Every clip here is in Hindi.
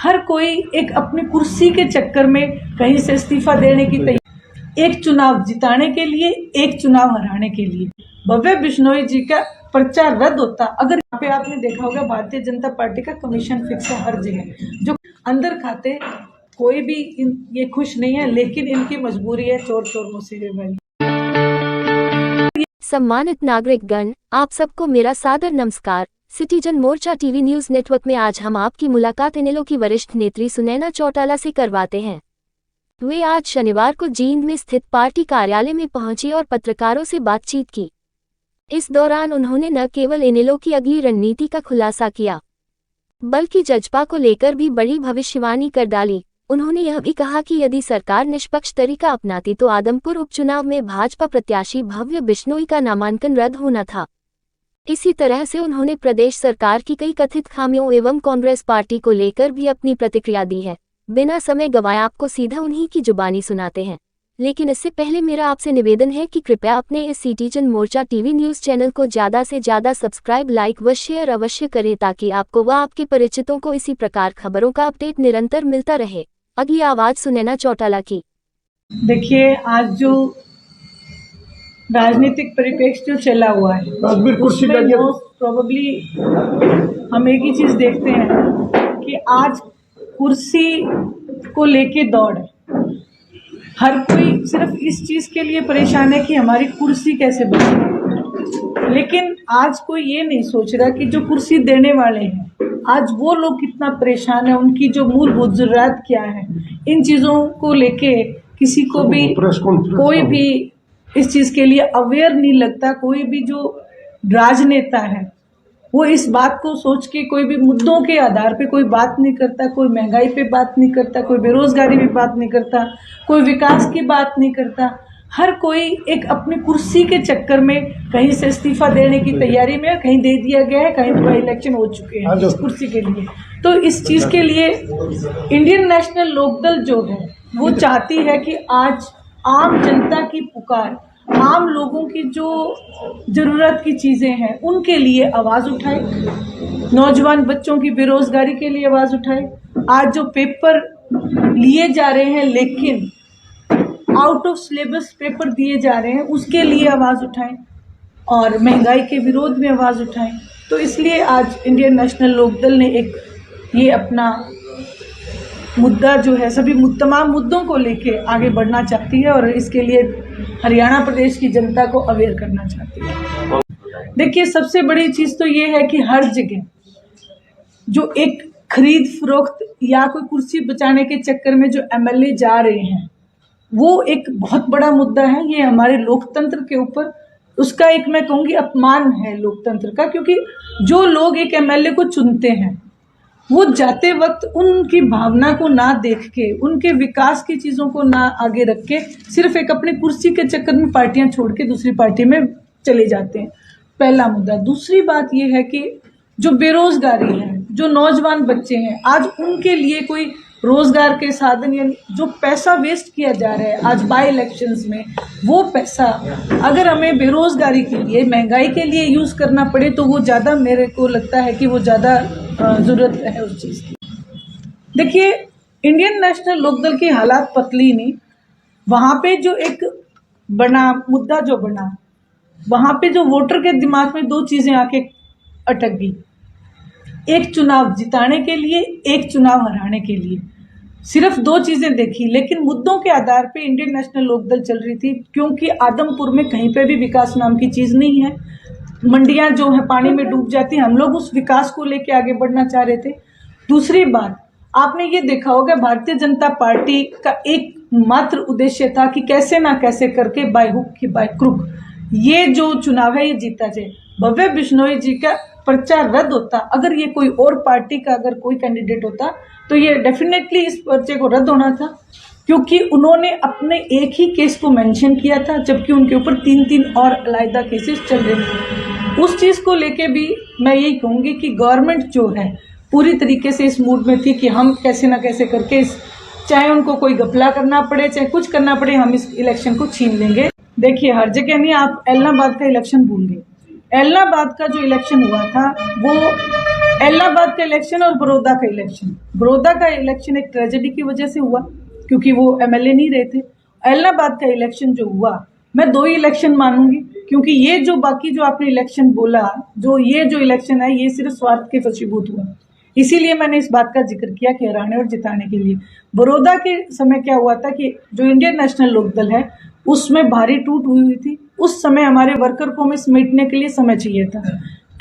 हर कोई एक अपनी कुर्सी के चक्कर में कहीं से इस्तीफा देने की तैयारी, एक चुनाव जिताने के लिए, एक चुनाव हराने के लिए। भव्य बिश्नोई जी का पर्चा रद्द होता। अगर यहाँ पे आपने देखा होगा भारतीय जनता पार्टी का कमीशन फिक्स है हर जगह, जो अंदर खाते कोई भी ये खुश नहीं है, लेकिन इनकी मजबूरी है, चोर चोर मुसीबे भाई। सम्मानित नागरिकगण, आप सबको मेरा सादर नमस्कार। सिटीजन मोर्चा टीवी न्यूज नेटवर्क में आज हम आपकी मुलाकात इनेलो की वरिष्ठ नेत्री सुनैना चौटाला से करवाते हैं। वे आज शनिवार को जींद में स्थित पार्टी कार्यालय में पहुंची और पत्रकारों से बातचीत की। इस दौरान उन्होंने न केवल इनेलो की अगली रणनीति का खुलासा किया, बल्कि जजपा को लेकर भी बड़ी भविष्यवाणी कर डाली। उन्होंने यह भी कहा कि यदि सरकार निष्पक्ष तरीका अपनाती तो आदमपुर उपचुनाव में भाजपा प्रत्याशी भव्य बिश्नोई का नामांकन रद्द होना था। इसी तरह से उन्होंने प्रदेश सरकार की कई कथित खामियों एवं कांग्रेस पार्टी को लेकर भी अपनी प्रतिक्रिया दी है। बिना समय गंवाए आपको सीधा उन्हीं की जुबानी सुनाते हैं, लेकिन इससे पहले मेरा आपसे निवेदन है कि कृपया अपने इस सिटीजन मोर्चा टीवी न्यूज चैनल को ज़्यादा से ज़्यादा सब्सक्राइब, लाइक व शेयर अवश्य करें, ताकि आपको व आपके परिचितों को इसी प्रकार खबरों का अपडेट निरंतर मिलता रहे। अगली आवाज सुनैना चौटाला की। देखिए, आज जो राजनीतिक परिप्रेक्ष्य जो चला हुआ है, उसमें मोस्ट प्रोबेबली हम एक ही चीज देखते हैं कि आज कुर्सी को लेके दौड़ है। हर कोई सिर्फ इस चीज के लिए परेशान है कि हमारी कुर्सी कैसे बचे, लेकिन आज कोई ये नहीं सोच रहा कि जो कुर्सी देने वाले हैं आज वो लोग कितना परेशान है, उनकी जो मूलभूत जरूरत क्या है। इन चीजों को लेके किसी को भी कोई भी इस चीज के लिए अवेयर नहीं लगता। कोई भी जो राजनेता है वो इस बात को सोच के कोई भी मुद्दों के आधार पे कोई बात नहीं करता। कोई महंगाई पे बात नहीं करता, कोई बेरोजगारी पे बात नहीं करता, कोई विकास की बात नहीं करता। हर कोई एक अपनी कुर्सी के चक्कर में कहीं से इस्तीफा देने की तैयारी में, कहीं दे दिया गया है, कहीं तो इलेक्शन हो चुके हैं इस कुर्सी के लिए। तो इस चीज के लिए इंडियन नेशनल लोकदल जो है वो चाहती है कि आज आम जनता की पुकार, आम लोगों की जो जरूरत की चीजें हैं उनके लिए आवाज उठाए, नौजवान बच्चों की बेरोजगारी के लिए आवाज उठाए। आज जो पेपर लिए जा रहे हैं लेकिन आउट ऑफ सिलेबस पेपर दिए जा रहे हैं, उसके लिए आवाज उठाएं और महंगाई के विरोध में आवाज उठाएं। तो इसलिए आज इंडियन नेशनल लोकदल ने एक ये अपना मुद्दा जो है, सभी तमाम मुद्दों को लेके आगे बढ़ना चाहती है और इसके लिए हरियाणा प्रदेश की जनता को अवेयर करना चाहती है। देखिए, सबसे बड़ी चीज तो ये है कि हर जगह जो एक खरीद फरोख्त या कोई कुर्सी बचाने के चक्कर में जो एमएलए जा रहे हैं वो एक बहुत बड़ा मुद्दा है। ये हमारे लोकतंत्र के ऊपर उसका एक, मैं कहूँगी, अपमान है लोकतंत्र का, क्योंकि जो लोग एक एमएलए को चुनते हैं वो जाते वक्त उनकी भावना को ना देख के, उनके विकास की चीज़ों को ना आगे रख के, सिर्फ एक अपनी कुर्सी के चक्कर में पार्टियां छोड़ के दूसरी पार्टी में चले जाते हैं। पहला मुद्दा। दूसरी बात ये है कि जो बेरोजगारी है, जो नौजवान बच्चे हैं, आज उनके लिए कोई रोजगार के साधन या जो पैसा वेस्ट किया जा रहा है आज बाई इलेक्शंस में, वो पैसा अगर हमें बेरोजगारी के लिए, महंगाई के लिए यूज करना पड़े तो वो ज़्यादा, मेरे को लगता है कि वो ज़्यादा ज़रूरत है उस चीज़ की। देखिए, इंडियन नेशनल लोकदल की हालात पतली नहीं, वहाँ पे जो एक बना मुद्दा जो बना, वहाँ पे जो वोटर के दिमाग में दो चीज़ें आके अटक गई, एक चुनाव जिताने के लिए, एक चुनाव हराने के लिए। सिर्फ दो चीजें देखी, लेकिन मुद्दों के आधार पे इंडियन नेशनल लोकदल चल रही थी, क्योंकि आदमपुर में कहीं पे भी विकास नाम की चीज नहीं है। मंडियां जो है पानी में डूब जाती, हम लोग उस विकास को लेके आगे बढ़ना चाह रहे थे। दूसरी बात, आपने ये देखा होगा भारतीय जनता पार्टी का एक मात्र उद्देश्य था कि कैसे ना कैसे करके बाय हुक की बाय क्रुक ये जो चुनाव है ये जीता जाए। भव्य बिश्नोई जी का पर्चा रद्द होता, अगर ये कोई और पार्टी का अगर कोई कैंडिडेट होता तो ये डेफिनेटली इस पर्चे को रद्द होना था, क्योंकि उन्होंने अपने एक ही केस को मेंशन किया था, जबकि उनके ऊपर 3-3 और अलग केसेस चल रहे थे। उस चीज को लेके भी मैं यही कहूंगी कि गवर्नमेंट जो है पूरी तरीके से इस मूड में थी कि हम कैसे ना कैसे करके चाहे उनको कोई घपला करना पड़े, चाहे कुछ करना पड़े, हम इस इलेक्शन को छीन लेंगे। देखिए, हर जगह नहीं, आप एलनाबाद का इलेक्शन भूल गए। एलनाबाद का जो इलेक्शन हुआ था वो इलाहाबाद का इलेक्शन और बड़ौदा का इलेक्शन, बड़ौदा का इलेक्शन एक ट्रेजेडी की वजह से हुआ क्योंकि वो एमएलए नहीं रहे थे। इलाहाबाद का इलेक्शन जो हुआ, मैं 2 ही इलेक्शन मानूंगी क्योंकि ये जो बाकी जो आपने इलेक्शन बोला, जो ये जो इलेक्शन है ये सिर्फ स्वार्थ के वशीभूत हुआ, इसीलिए मैंने इस बात का जिक्र किया कि हराने और जिताने के लिए। बड़ौदा के समय क्या हुआ था कि जो इंडियन नेशनल लोकदल है उसमें भारी टूट हुई थी, उस समय हमारे वर्कर को हमें समेटने के लिए समय चाहिए था।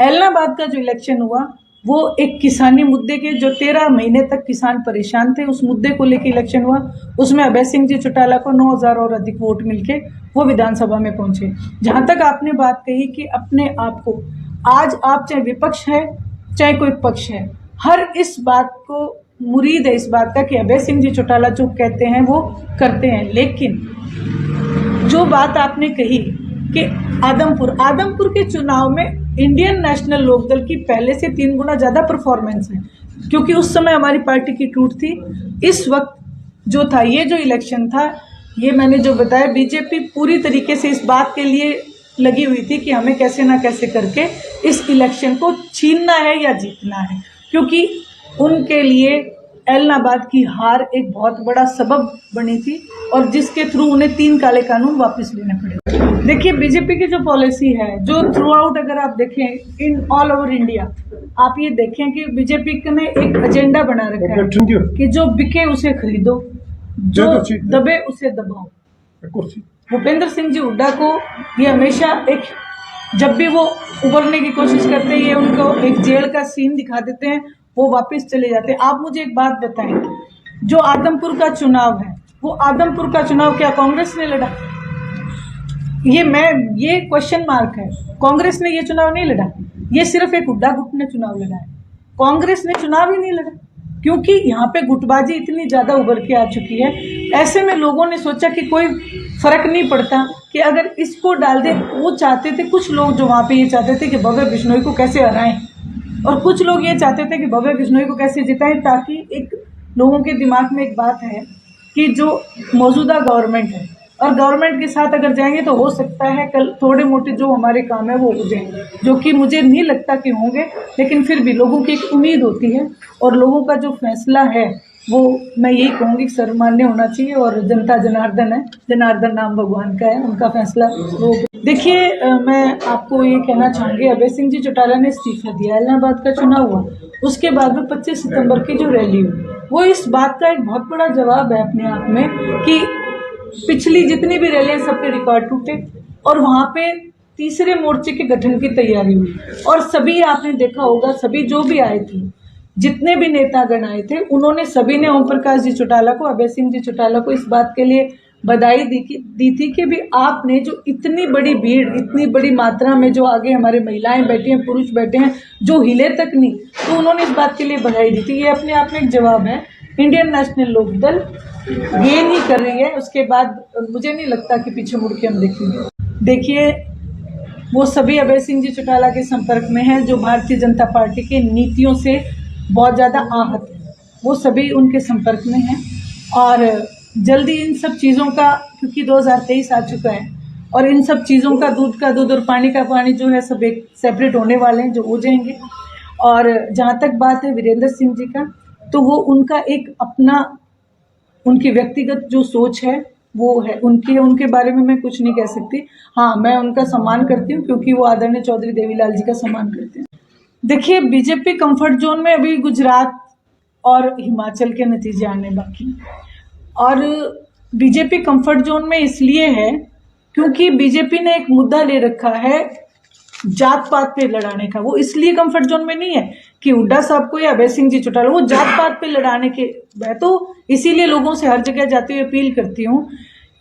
इलाहाबाद का जो इलेक्शन हुआ वो एक किसानी मुद्दे के, जो 13 महीने तक किसान परेशान थे, उस मुद्दे को लेकर इलेक्शन हुआ। उसमें अभय सिंह जी चौटाला को 9,000 और अधिक वोट मिलके वो विधानसभा में पहुंचे। जहां तक आपने बात कही कि अपने आप को, आज आप चाहे विपक्ष है चाहे कोई पक्ष है, हर इस बात को मुरीद है इस बात का कि अभय सिंह जी चौटाला जो कहते हैं वो करते हैं। लेकिन जो बात आपने कही कि आदमपुर के चुनाव में इंडियन नेशनल लोकदल की पहले से 3 गुना ज्यादा परफॉर्मेंस है क्योंकि उस समय हमारी पार्टी की टूट थी। इस वक्त जो था, ये जो इलेक्शन था, ये मैंने जो बताया, बीजेपी पूरी तरीके से इस बात के लिए लगी हुई थी कि हमें कैसे ना कैसे करके इस इलेक्शन को छीनना है या जीतना है, क्योंकि उनके लिए इलाहाबाद की हार एक बहुत बड़ा सबब बनी थी और जिसके थ्रू उन्हें 3 काले कानून वापस लेने पड़े। देखिए, बीजेपी की जो पॉलिसी है, जो थ्रू आउट अगर आप देखें इन ऑल ओवर इंडिया, आप ये देखें कि बीजेपी ने एक एजेंडा बना रखा है कि जो बिके उसे खरीदो, जो दबे उसे दबाओ। भूपेंद्र सिंह जी हुड्डा को ये हमेशा एक, जब भी वो उभरने की कोशिश करते हैं, ये उनको एक जेल का सीन दिखा देते हैं, वो वापस चले जाते हैं। आप मुझे एक बात बताएं, जो आदमपुर का चुनाव है, वो आदमपुर का चुनाव क्या कांग्रेस ने लड़ा? ये क्वेश्चन मार्क है। कांग्रेस ने ये चुनाव नहीं लड़ा, ये सिर्फ एक हुड्डा गुट ने चुनाव लड़ा है। कांग्रेस ने चुनाव ही नहीं लड़ा क्योंकि यहाँ पे गुटबाजी इतनी ज्यादा उभर के आ चुकी है। ऐसे में लोगों ने सोचा कि कोई फर्क नहीं पड़ता कि अगर इसको डाल दे। वो चाहते थे, कुछ लोग जो वहां पे ये चाहते थे कि भव्य बिश्नोई को कैसे हराएं, और कुछ लोग ये चाहते थे कि भव्य बिश्नोई को कैसे जिताएं, ताकि एक लोगों के दिमाग में एक बात है कि जो मौजूदा गवर्नमेंट है और गवर्नमेंट के साथ अगर जाएंगे तो हो सकता है कल थोड़े मोटे जो हमारे काम है वो हो जाएंगे, जो कि मुझे नहीं लगता कि होंगे, लेकिन फिर भी लोगों की एक उम्मीद होती है और लोगों का जो फैसला है वो मैं यही कहूँगी सर्वमान्य होना चाहिए। और जनता जनार्दन है, जनार्दन नाम भगवान का है, उनका फैसला वो। देखिए, मैं आपको ये कहना चाहूँगी, अभय सिंह जी चौटाला ने इस्तीफा दिया, इलाहाबाद का चुनाव हुआ, उसके बाद में 25 सितंबर की जो रैली हुई, वो इस बात का एक बहुत बड़ा जवाब है अपने आप में कि पिछली जितनी भी रैलियां सबके रिकॉर्ड टूटे और वहां पे तीसरे मोर्चे के गठन की तैयारी हुई और सभी, आपने देखा होगा, सभी जो भी आए थे, जितने भी नेतागण आए थे, उन्होंने सभी ने ओम प्रकाश जी चौटाला को, अभय सिंह जी चौटाला को इस बात के लिए बधाई दी थी कि भी आपने जो इतनी बड़ी भीड़, इतनी बड़ी मात्रा में जो आगे हमारे महिलाएं बैठी हैं, पुरुष बैठे हैं, जो हिले तक नहीं, तो उन्होंने इस बात के लिए बधाई दी थी। ये अपने आप में एक जवाब है। इंडियन नेशनल लोकदल गेन ही कर रही है, उसके बाद मुझे नहीं लगता कि पीछे मुड़ के हम देखेंगे। देखिए, वो सभी अभय सिंह जी चौटाला के संपर्क में हैं जो भारतीय जनता पार्टी की नीतियों से बहुत ज़्यादा आहत है, वो सभी उनके संपर्क में हैं और जल्दी इन सब चीज़ों का, क्योंकि 2023 आ चुका है और इन सब चीज़ों का, दूध का दूध और पानी का पानी जो है सब एक सेपरेट होने वाले हैं, जो हो जाएंगे। और जहाँ तक बात है वीरेंद्र सिंह जी का, तो वो उनका एक अपना, उनकी व्यक्तिगत जो सोच है वो है उनके बारे में मैं कुछ नहीं कह सकती। हाँ, मैं उनका सम्मान करती हूँ क्योंकि वो आदरणीय चौधरी देवीलाल जी का सम्मान करते हैं। देखिए, बीजेपी कंफर्ट जोन में अभी गुजरात और हिमाचल के नतीजे आने बाकी, और बीजेपी कंफर्ट जोन में इसलिए है क्योंकि बीजेपी ने एक मुद्दा ले रखा है जात पात पे लड़ाने का। वो इसलिए कंफर्ट जोन में नहीं है कि हुड्डा साहब को या अभय सिंह जी चौटाला, वो जात पात पे लड़ाने के, मैं तो इसीलिए लोगों से हर जगह जाते हुए अपील करती हूँ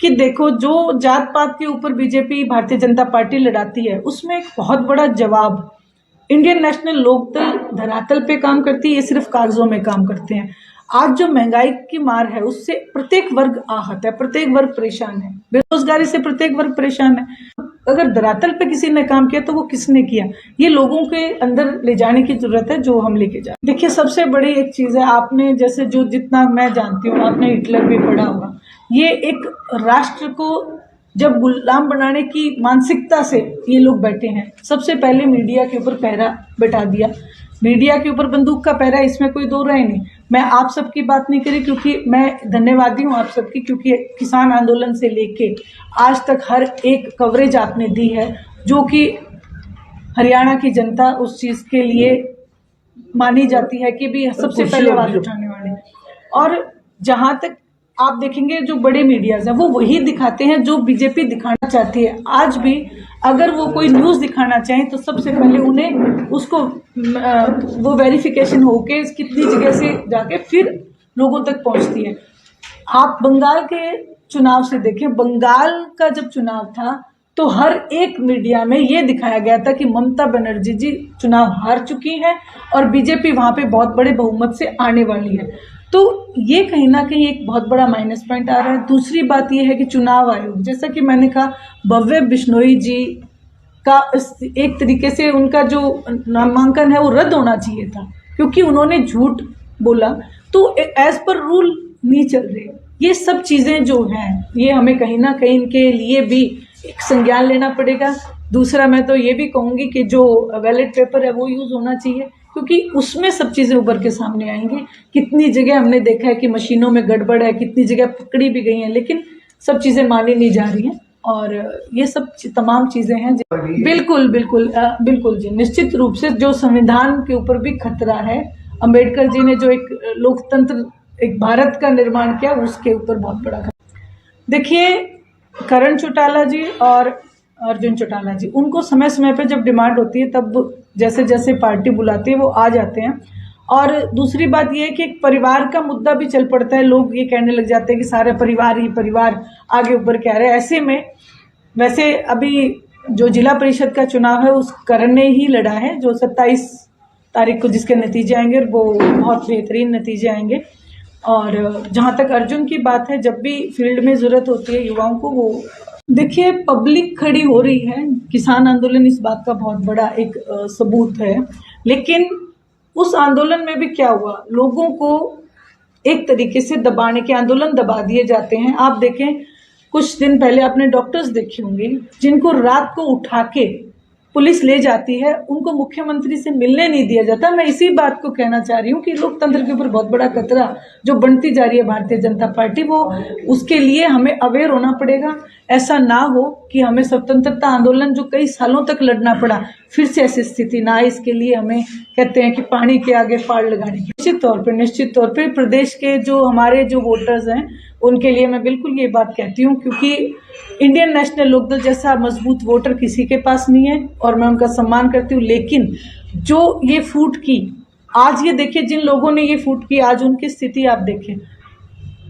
कि देखो, जो जात पात के ऊपर बीजेपी भारतीय जनता पार्टी लड़ाती है, उसमें एक बहुत बड़ा जवाब इंडियन नेशनल लोकदल धरातल पे काम करती है, ये सिर्फ कागजों में काम करते हैं। आज जो महंगाई की मार है उससे प्रत्येक वर्ग आहत है, प्रत्येक वर्ग परेशान है, बेरोजगारी से प्रत्येक वर्ग परेशान है। अगर धरातल पे किसी ने काम किया तो वो किसने किया, ये लोगों के अंदर ले जाने की जरूरत है, जो हम लेके जाए। देखिए, सबसे बड़ी एक चीज है, आपने जैसे जो जितना मैं जानती हूँ, आपने हिटलर भी पढ़ा होगा, ये एक राष्ट्र को जब गुलाम बनाने की मानसिकता से ये लोग बैठे हैं, सबसे पहले मीडिया के ऊपर पहरा बैठा दिया। मीडिया के ऊपर बंदूक का पहरा है, इसमें कोई दो राय नहीं। मैं आप सबकी बात नहीं करी क्योंकि मैं धन्यवादी हूँ आप सबकी, क्योंकि किसान आंदोलन से लेके आज तक हर एक कवरेज आपने दी है, जो कि हरियाणा की जनता उस चीज़ के लिए मानी जाती है कि भी सबसे पहले आवाज उठाने वाले। और जहाँ तक आप देखेंगे जो बड़े मीडियाज हैं वो वही दिखाते हैं जो बीजेपी दिखाना चाहती है। आज भी अगर वो कोई न्यूज़ दिखाना चाहें तो सबसे पहले उन्हें उसको वो वेरिफिकेशन होके कितनी जगह से जाके फिर लोगों तक पहुंचती है। आप बंगाल के चुनाव से देखें, बंगाल का जब चुनाव था तो हर एक मीडिया में ये दिखाया गया था कि ममता बनर्जी जी चुनाव हार चुकी हैं और बीजेपी वहां पे बहुत बड़े बहुमत से आने वाली है। तो ये कहीं ना कहीं एक बहुत बड़ा माइनस पॉइंट आ रहा है। दूसरी बात ये है कि चुनाव आयोग, जैसा कि मैंने कहा, भव्य बिश्नोई जी का एक तरीके से उनका जो नामांकन है वो रद्द होना चाहिए था, क्योंकि उन्होंने झूठ बोला। तो एज पर रूल नहीं चल रहे। ये सब चीज़ें जो हैं ये हमें कहीं ना कहीं इनके लिए भी एक संज्ञान लेना पड़ेगा। दूसरा, मैं तो ये भी कहूँगी कि जो बैलेट पेपर है वो यूज़ होना चाहिए, क्योंकि उसमें सब चीज़ें उभर के सामने आएंगी। कितनी जगह हमने देखा है कि मशीनों में गड़बड़ है, कितनी जगह पकड़ी भी गई हैं, लेकिन सब चीज़ें मानी नहीं जा रही हैं। और ये सब तमाम चीज़ें हैं। बिल्कुल बिल्कुल बिल्कुल जी, निश्चित रूप से जो संविधान के ऊपर भी खतरा है। अंबेडकर जी ने जो एक लोकतंत्र, एक भारत का निर्माण किया, उसके ऊपर बहुत बड़ा खतरा। देखिए, करण चौटाला जी और अर्जुन चौटाला जी, उनको समय समय पे जब डिमांड होती है तब जैसे जैसे पार्टी बुलाती है वो आ जाते हैं। और दूसरी बात ये है कि एक परिवार का मुद्दा भी चल पड़ता है। लोग ये कहने लग जाते हैं कि सारे परिवार ही परिवार आगे ऊपर कह रहे हैं। ऐसे में वैसे अभी जो जिला परिषद का चुनाव है उस करण ने ही लड़ा है, जो 27 तारीख को जिसके नतीजे आएंगे वो बहुत बेहतरीन नतीजे आएंगे। और जहाँ तक अर्जुन की बात है, जब भी फील्ड में ज़रूरत होती है युवाओं को, वो देखिए पब्लिक खड़ी हो रही है। किसान आंदोलन इस बात का बहुत बड़ा एक सबूत है। लेकिन उस आंदोलन में भी क्या हुआ, लोगों को एक तरीके से दबाने के, आंदोलन दबा दिए जाते हैं। आप देखें, कुछ दिन पहले आपने डॉक्टर्स देखे होंगे जिनको रात को उठा के पुलिस ले जाती है, उनको मुख्यमंत्री से मिलने नहीं दिया जाता। मैं इसी बात को कहना चाह रही हूँ कि लोकतंत्र के ऊपर बहुत बड़ा खतरा जो बनती जा रही है भारतीय जनता पार्टी, वो उसके लिए हमें अवेयर होना पड़ेगा। ऐसा ना हो कि हमें स्वतंत्रता आंदोलन जो कई सालों तक लड़ना पड़ा, फिर से ऐसी स्थिति ना आए। इसके लिए हमें कहते हैं कि पानी के आगे पाड़ लगाने की। निश्चित तौर पर प्रदेश के जो हमारे जो वोटर्स हैं उनके लिए मैं बिल्कुल ये बात कहती हूँ, क्योंकि इंडियन नेशनल लोकदल जैसा मजबूत वोटर किसी के पास नहीं है और मैं उनका सम्मान करती हूँ। लेकिन जो ये फूट की, आज ये देखिए, जिन लोगों ने ये फूट की, आज उनकी स्थिति आप देखें।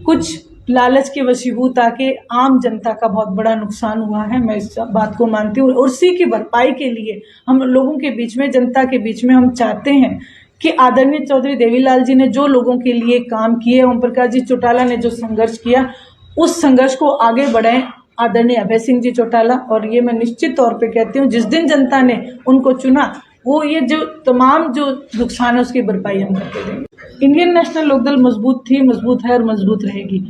कुछ लालच के वशीभूत आके आम जनता का बहुत बड़ा नुकसान हुआ है, मैं इस बात को मानती हूँ। और उसी की भरपाई के लिए हम लोगों के बीच में, जनता के बीच में हम चाहते हैं कि आदरणीय चौधरी देवीलाल जी ने जो लोगों के लिए काम किए, ओम प्रकाश जी चौटाला ने जो संघर्ष किया, उस संघर्ष को आगे बढ़ाएं आदरणीय अभय सिंह जी चौटाला। और ये मैं निश्चित तौर पे कहती हूँ, जिस दिन जनता ने उनको चुना, वो ये जो तमाम जो नुकसान है उसकी भरपाई हम करके देंगे। इंडियन नेशनल लोकदल मजबूत थी, मजबूत है और मजबूत रहेगी।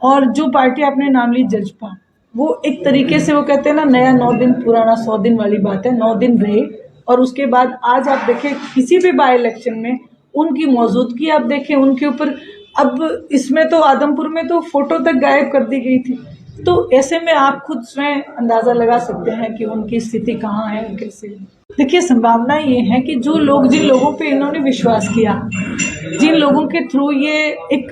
और जो पार्टी आपने नाम ली जजपा, वो एक तरीके से, वो कहते हैं ना, नया 9 दिन पुराना 100 दिन वाली बात है। 9 दिन रहे और उसके बाद आज आप देखें किसी भी बाई इलेक्शन में उनकी मौजूदगी आप देखें, उनके ऊपर, अब इसमें तो आदमपुर में तो फोटो तक गायब कर दी गई थी। तो ऐसे में आप खुद स्वयं अंदाज़ा लगा सकते हैं कि उनकी स्थिति कहाँ है, कैसे। देखिए, संभावना ये है कि जो लोग, जिन लोगों पे इन्होंने विश्वास किया, जिन लोगों के थ्रू ये एक,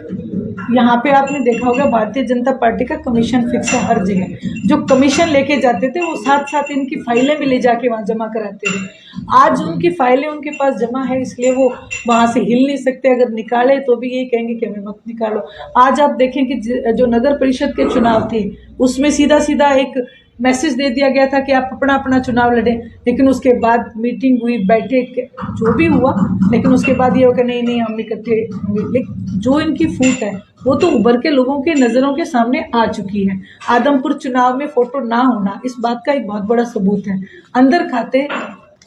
यहाँ पे आपने देखा होगा भारतीय जनता पार्टी का कमीशन फिक्स है हर जगह। जो कमीशन लेके जाते थे वो साथ साथ इनकी फाइलें भी ले जाके वहाँ जमा कराते थे। आज उनकी फाइलें उनके पास जमा है, इसलिए वो वहाँ से हिल नहीं सकते। अगर निकाले तो भी ये कहेंगे कि हमें मत निकालो। आज आप देखें कि जो नगर परिषद के चुनाव थे उसमें सीधा सीधा एक मैसेज दे दिया गया था कि आप अपना अपना चुनाव लड़ें, लेकिन उसके बाद मीटिंग हुई, बैठे, जो भी हुआ, लेकिन उसके बाद ये हो कि नहीं हम इकट्ठे होंगे। लेकिन जो इनकी फूट है वो तो उभर के लोगों के नज़रों के सामने आ चुकी है। आदमपुर चुनाव में फोटो ना होना इस बात का एक बहुत बड़ा सबूत है। अंदर खाते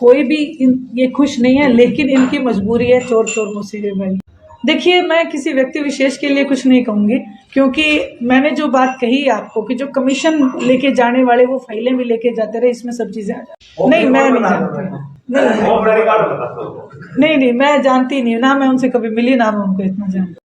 कोई भी ये खुश नहीं है, लेकिन इनकी मजबूरी है, चोर चोर मुसीबे भाई। देखिए, मैं किसी व्यक्ति विशेष के लिए कुछ नहीं कहूँगी, क्योंकि मैंने जो बात कही आपको कि जो कमीशन लेके जाने वाले वो फाइलें भी लेके जाते रहे, इसमें सब चीज़ें आ जाती। नहीं, मैं नहीं जानती। नहीं नहीं, मैं जानती नहीं, ना मैं उनसे कभी मिली, ना मैं उनको इतना जानती।